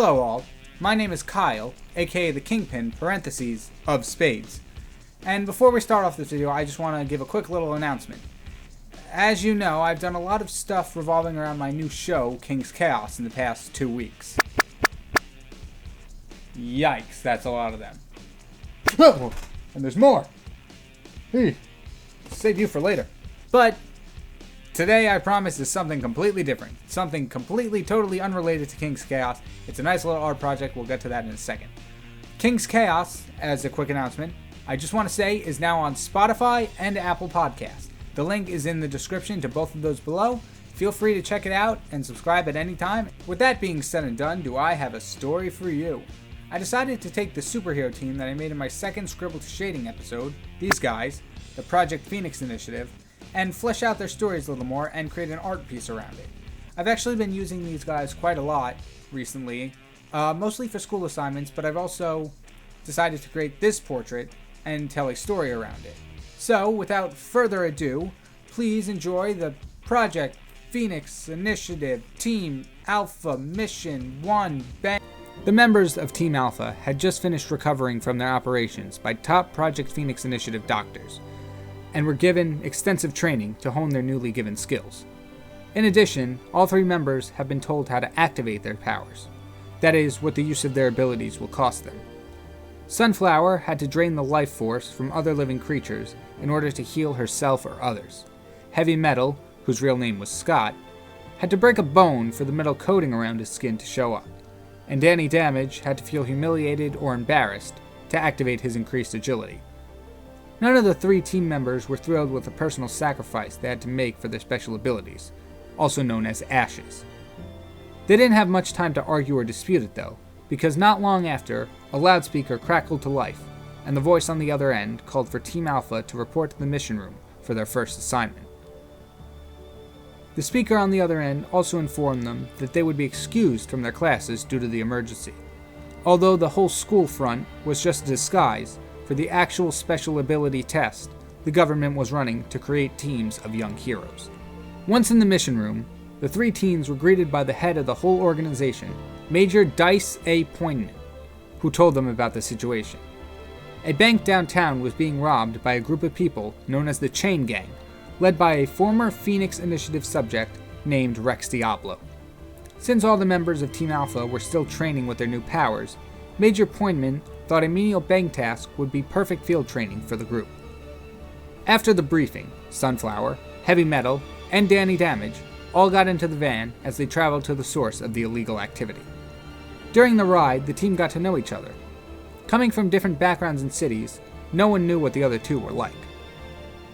Hello all, my name is Kyle, aka the Kyng-Pin, parentheses, of Spades. And before we start off this video, I just want to give a quick little announcement. As you know, I've done a lot of stuff revolving around my new show, King's Chaos, in the past 2 weeks. Yikes, that's a lot of them. And there's more. Hey, save you for later. But today, I promise, is something completely different. Something completely, totally unrelated to King's Chaos. It's a nice little art project. We'll get to that in a second. King's Chaos, as a quick announcement, I just want to say, is now on Spotify and Apple Podcasts. The link is in the description to both of those below. Feel free to check it out and subscribe at any time. With that being said and done, do I have a story for you. I decided to take the superhero team that I made in my second Scribble to Shading episode, these guys, the Project Phoenix Initiative, and flesh out their stories a little more and create an art piece around it. I've actually been using these guys quite a lot recently, mostly for school assignments, but I've also decided to create this portrait and tell a story around it. So, without further ado, please enjoy the Project Phoenix Initiative Team Alpha Mission 1 Bang. The members of Team Alpha had just finished recovering from their operations by top Project Phoenix Initiative doctors, and were given extensive training to hone their newly given skills. In addition, all 3 members have been told how to activate their powers. That is, what the use of their abilities will cost them. Sunflower had to drain the life force from other living creatures in order to heal herself or others. Heavy Metal, whose real name was Scott, had to break a bone for the metal coating around his skin to show up. And Danny Damage had to feel humiliated or embarrassed to activate his increased agility. None of the 3 team members were thrilled with the personal sacrifice they had to make for their special abilities, also known as ashes. They didn't have much time to argue or dispute it though, because not long after, a loudspeaker crackled to life, and the voice on the other end called for Team Alpha to report to the mission room for their first assignment. The speaker on the other end also informed them that they would be excused from their classes due to the emergency, although the whole school front was just a disguise for the actual special ability test the government was running to create teams of young heroes. Once in the mission room, the 3 teens were greeted by the head of the whole organization, Major Dice A. Poignant, who told them about the situation. A bank downtown was being robbed by a group of people known as the Chain Gang, led by a former Phoenix Initiative subject named Rex Diablo. Since all the members of Team Alpha were still training with their new powers, Major Poignant thought a menial bank task would be perfect field training for the group. After the briefing, Sunflower, Heavy Metal, and Danny Damage all got into the van as they traveled to the source of the illegal activity. During the ride, the team got to know each other. Coming from different backgrounds and cities, no one knew what the other 2 were like.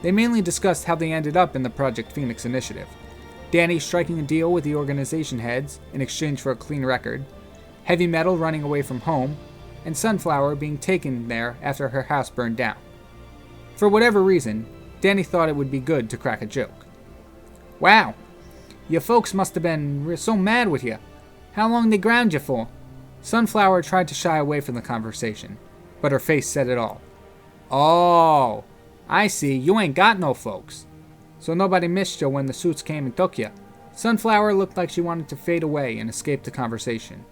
They mainly discussed how they ended up in the Project Phoenix Initiative, Danny striking a deal with the organization heads in exchange for a clean record, Heavy Metal running away from home, and Sunflower being taken there after her house burned down. For whatever reason, Danny thought it would be good to crack a joke. "Wow, you folks must have been so mad with you. How long they ground you for?" Sunflower tried to shy away from the conversation, but her face said it all. "Oh, I see, you ain't got no folks. So nobody missed you when the suits came and took you." Sunflower looked like she wanted to fade away and escape the conversation.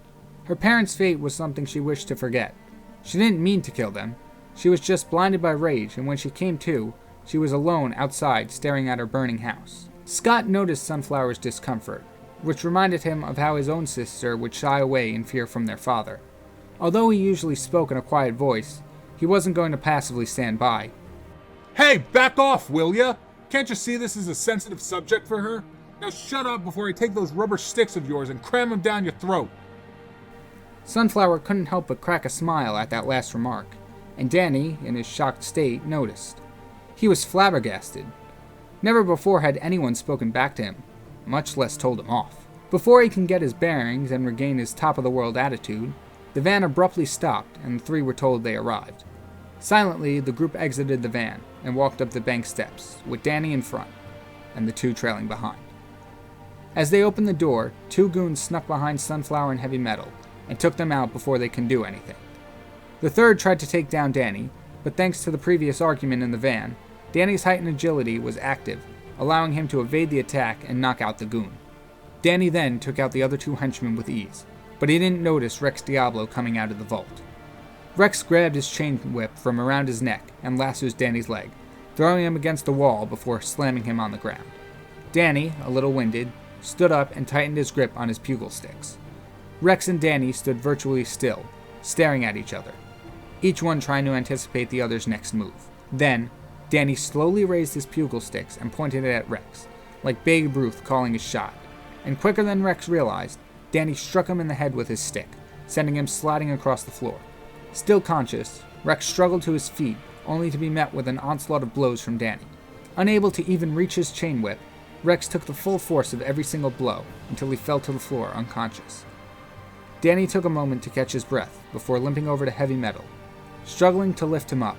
Her parents' fate was something she wished to forget. She didn't mean to kill them. She was just blinded by rage, and when she came to, she was alone outside staring at her burning house. Scott noticed Sunflower's discomfort, which reminded him of how his own sister would shy away in fear from their father. Although he usually spoke in a quiet voice, he wasn't going to passively stand by. "Hey, back off, will ya? Can't you see this is a sensitive subject for her? Now shut up before I take those rubber sticks of yours and cram them down your throat." Sunflower couldn't help but crack a smile at that last remark, and Danny, in his shocked state, noticed. He was flabbergasted. Never before had anyone spoken back to him, much less told him off. Before he can get his bearings and regain his top-of-the-world attitude, the van abruptly stopped and the 3 were told they arrived. Silently, the group exited the van and walked up the bank steps, with Danny in front, and the 2 trailing behind. As they opened the door, 2 goons snuck behind Sunflower and Heavy Metal, and took them out before they can do anything. The 3rd tried to take down Danny, but thanks to the previous argument in the van, Danny's heightened agility was active, allowing him to evade the attack and knock out the goon. Danny then took out the other 2 henchmen with ease. but he didn't notice Rex Diablo coming out of the vault. Rex grabbed his chain whip from around his neck and lassos Danny's leg, throwing him against the wall before slamming him on the ground. Danny, a little winded, stood up and tightened his grip on his pugil sticks. Rex and Danny stood virtually still, staring at each other, each one trying to anticipate the other's next move. Then, Danny slowly raised his pugil sticks and pointed it at Rex, like Babe Ruth calling his shot. And quicker than Rex realized, Danny struck him in the head with his stick, sending him sliding across the floor. Still conscious, Rex struggled to his feet, only to be met with an onslaught of blows from Danny. Unable to even reach his chain whip, Rex took the full force of every single blow until he fell to the floor unconscious. Danny took a moment to catch his breath before limping over to Heavy Metal. Struggling to lift him up,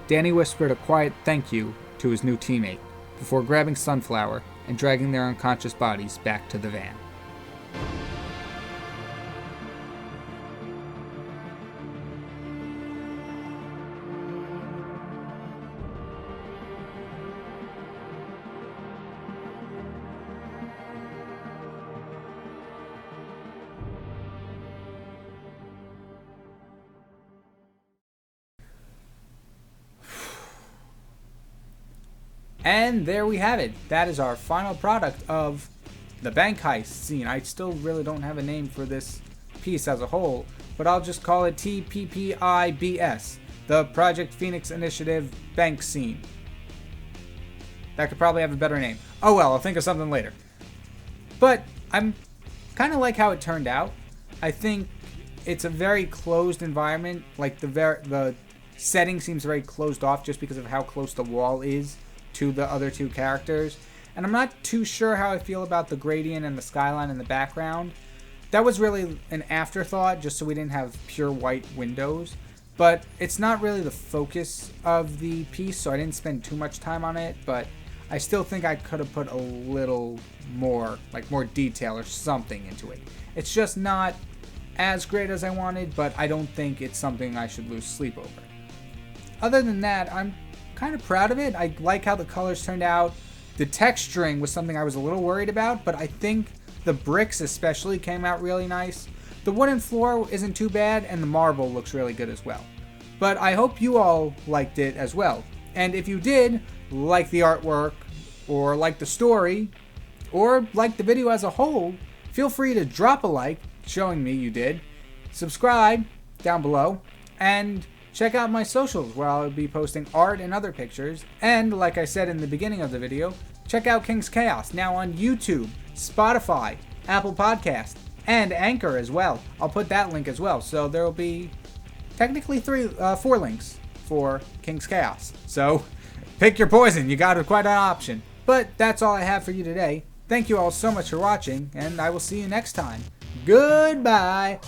Danny whispered a quiet thank you to his new teammate before grabbing Sunflower and dragging their unconscious bodies back to the van. And there we have it. That is our final product of the bank heist scene. I still really don't have a name for this piece as a whole, but I'll just call it TPPIBS, the Project Phoenix Initiative bank scene. That could probably have a better name. Oh well, I'll think of something later. But I'm kind of like how it turned out. I think it's a very closed environment. Like the setting seems very closed off just because of how close the wall is to the other two characters. And I'm not too sure how I feel about the gradient and the skyline in the background. That was really an afterthought, just so we didn't have pure white windows. But it's not really the focus of the piece, so I didn't spend too much time on it. But I still think I could have put a little more, like more detail or something into it. It's just not as great as I wanted, but I don't think it's something I should lose sleep over. Other than that, I'm kind of proud of it. I like how the colors turned out. The texturing was something I was a little worried about, but I think the bricks especially came out really nice. The wooden floor isn't too bad, and the marble looks really good as well. But I hope you all liked it as well. And if you did like the artwork, or like the story, or like the video as a whole, feel free to drop a like showing me you did. Subscribe down below, and check out my socials where I'll be posting art and other pictures. And like I said in the beginning of the video, check out King's Chaos now on YouTube, Spotify, Apple Podcast, and Anchor as well. I'll put that link as well. So there will be technically 4 links for King's Chaos. So pick your poison. You got quite an option. But that's all I have for you today. Thank you all so much for watching, and I will see you next time. Goodbye.